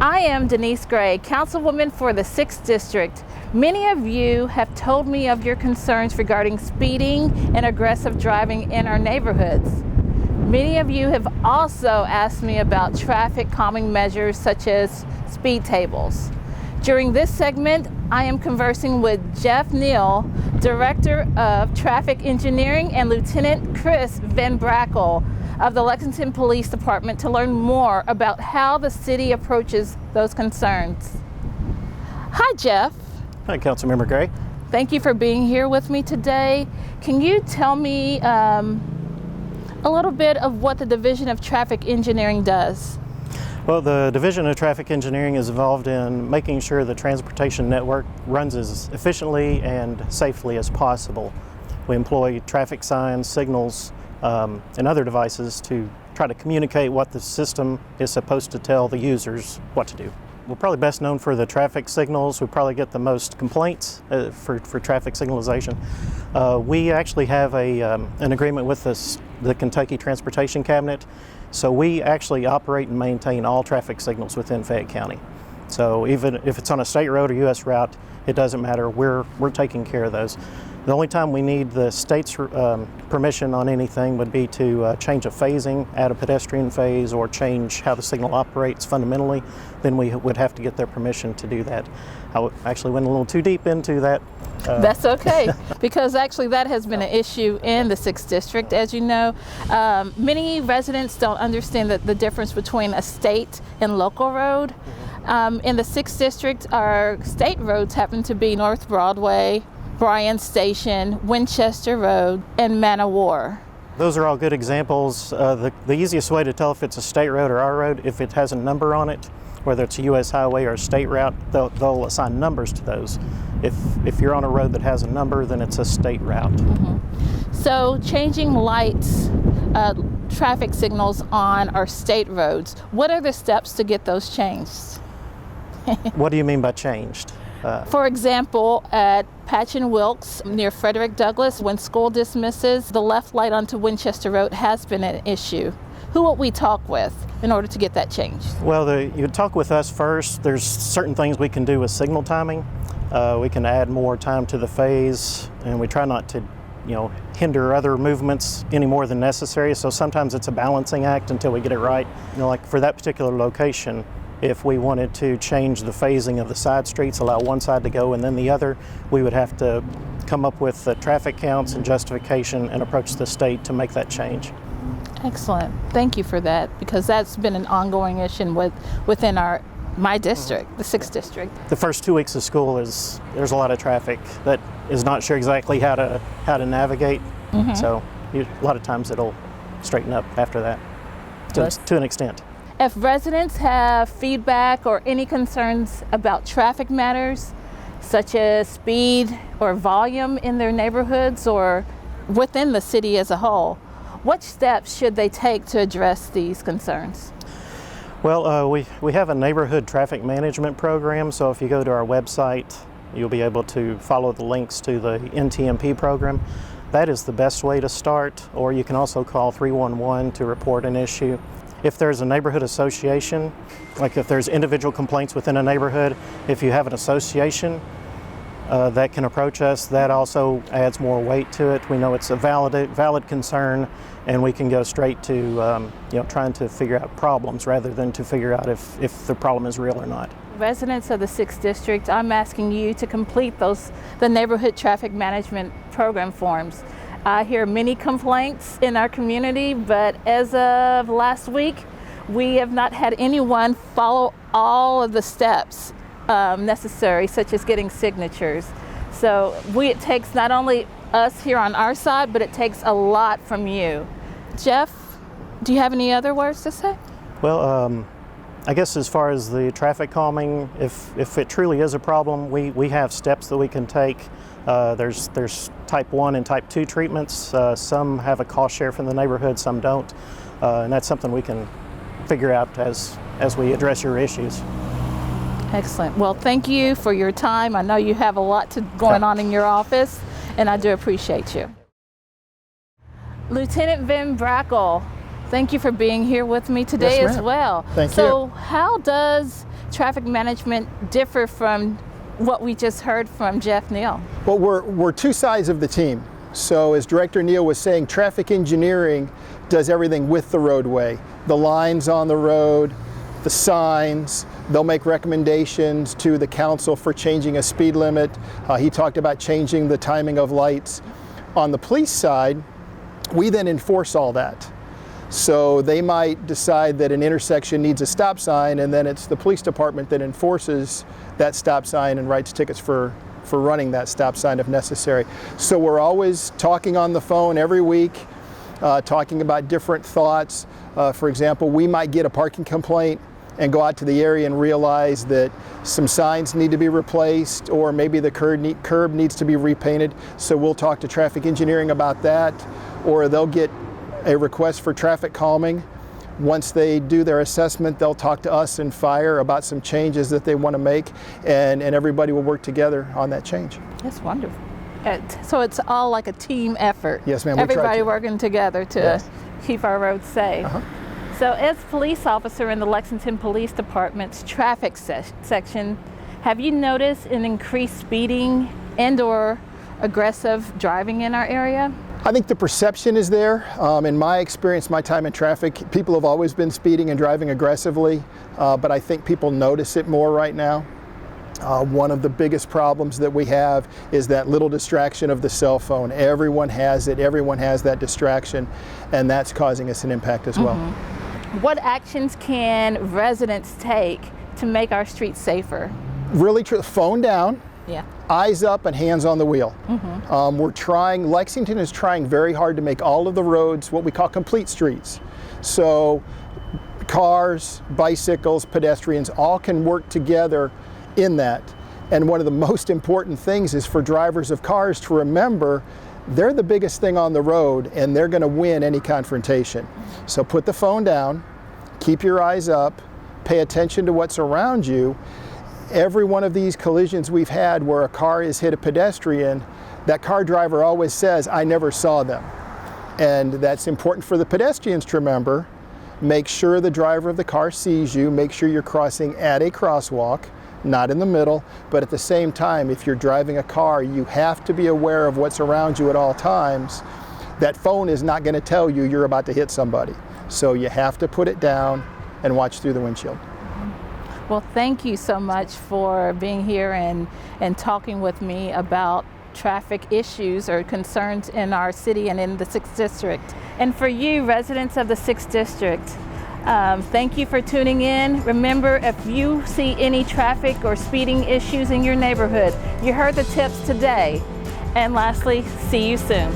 I am Denise Gray, Councilwoman for the 6th District. Many of you have told me of your concerns regarding speeding and aggressive driving in our neighborhoods. Many of you have also asked me about traffic calming measures such as speed tables. During this segment, I am conversing with Jeff Neal, Director of Traffic Engineering, and Lieutenant Chris Van Brackle of the Lexington Police Department to learn more about how the city approaches those concerns. Hi, Jeff. Hi, Councilmember Gray. Thank you for being here with me today. Can you tell me a little bit of what the Division of Traffic Engineering does? Well, the Division of Traffic Engineering is involved in making sure the transportation network runs as efficiently and safely as possible. We employ traffic signs, signals, and other devices to try to communicate what the system is supposed to tell the users what to do. We're probably best known for the traffic signals. We probably get the most complaints for traffic signalization. We actually have an agreement with the Kentucky Transportation Cabinet, so we actually operate and maintain all traffic signals within Fayette County. So even if it's on a state road or U.S. route, it doesn't matter. We're taking care of those. The only time we need the state's permission on anything would be to change a phasing, add a pedestrian phase, or change how the signal operates fundamentally. Then we would have to get their permission to do that. I actually went a little too deep into that. That's okay, because actually that has been an issue in the 6th District, as you know. Many residents don't understand the difference between a state and local road. In the 6th District, our state roads happen to be North Broadway, Bryan Station, Winchester Road, and Man of War. Those are all good examples. The easiest way to tell if it's a state road or our road, if it has a number on it, whether it's a U.S. highway or a state route, they'll assign numbers to those. If you're on a road that has a number, then it's a state route. Mm-hmm. So changing lights, traffic signals on our state roads, what are the steps to get those changed? What do you mean by changed? For example, at Patch and Wilkes near Frederick Douglass, when school dismisses, the left light onto Winchester Road has been an issue. Who will we talk with in order to get that changed? Well, you talk with us first. There's certain things we can do with signal timing. We can add more time to the phase, and we try not to, hinder other movements any more than necessary. So sometimes it's a balancing act until we get it right. Like for that particular location, if we wanted to change the phasing of the side streets, allow one side to go and then the other, we would have to come up with the traffic counts and justification and approach the state to make that change. Excellent. Thank you for that, because that's been an ongoing issue within my district, the 6th District. The first 2 weeks of school there's a lot of traffic that is not sure exactly how to navigate. Mm-hmm. So a lot of times it'll straighten up after that to an extent. If residents have feedback or any concerns about traffic matters, such as speed or volume in their neighborhoods or within the city as a whole, what steps should they take to address these concerns? Well, we have a neighborhood traffic management program, so if you go to our website, you'll be able to follow the links to the NTMP program. That is the best way to start, or you can also call 311 to report an issue. If there's a neighborhood association, like if there's individual complaints within a neighborhood, if you have an association that can approach us, that also adds more weight to it. We know it's a valid concern, and we can go straight to trying to figure out problems rather than to figure out if the problem is real or not. Residents of the 6th District, I'm asking you to complete the neighborhood traffic management program forms. I hear many complaints in our community, but as of last week, we have not had anyone follow all of the steps necessary, such as getting signatures. So it takes not only us here on our side, but it takes a lot from you. Jeff, do you have any other words to say? Well, I guess as far as the traffic calming, if it truly is a problem, we have steps that we can take. There's type 1 and type 2 treatments. Some have a cost share from the neighborhood, some don't. And that's something we can figure out as we address your issues. Excellent. Well, thank you for your time. I know you have a lot going on in your office, and I do appreciate you. Lieutenant Van Brackle, thank you for being here with me today as well. Thank you. So how does traffic management differ from what we just heard from Jeff Neal? Well, we're two sides of the team. So as Director Neal was saying, traffic engineering does everything with the roadway. The lines on the road, the signs, they'll make recommendations to the council for changing a speed limit. He talked about changing the timing of lights. On the police side, we then enforce all that. So they might decide that an intersection needs a stop sign, and then it's the police department that enforces that stop sign and writes tickets for running that stop sign if necessary. So we're always talking on the phone every week, talking about different thoughts. For example, we might get a parking complaint and go out to the area and realize that some signs need to be replaced, or maybe the curb needs to be repainted. So we'll talk to traffic engineering about that, or they'll get a request for traffic calming. Once they do their assessment, they'll talk to us and fire about some changes that they want to make, and everybody will work together on that change. That's wonderful. So it's all like a team effort. Yes, ma'am. Everybody working together to keep our roads safe. So as police officer in the Lexington Police Department's traffic section, have you noticed an increased speeding and/or aggressive driving in our area? I think the perception is there. In my experience, my time in traffic, people have always been speeding and driving aggressively, but I think people notice it more right now. One of the biggest problems that we have is that little distraction of the cell phone. Everyone has it, everyone has that distraction, and that's causing us an impact as well. What actions can residents take to make our streets safer? Really, phone down. Yeah. Eyes up and hands on the wheel. Lexington is trying very hard to make all of the roads what we call complete streets. So cars, bicycles, pedestrians all can work together in that. And one of the most important things is for drivers of cars to remember they're the biggest thing on the road, and they're going to win any confrontation. So put the phone down, keep your eyes up, pay attention to what's around you. Every one of these collisions we've had where a car has hit a pedestrian, that car driver always says, "I never saw them." And that's important for the pedestrians to remember. Make sure the driver of the car sees you, make sure you're crossing at a crosswalk, not in the middle, but at the same time, if you're driving a car, you have to be aware of what's around you at all times. That phone is not going to tell you you're about to hit somebody. So you have to put it down and watch through the windshield. Well, thank you so much for being here and talking with me about traffic issues or concerns in our city and in the 6th District. And for you, residents of the 6th District, thank you for tuning in. Remember, if you see any traffic or speeding issues in your neighborhood, you heard the tips today. And lastly, see you soon.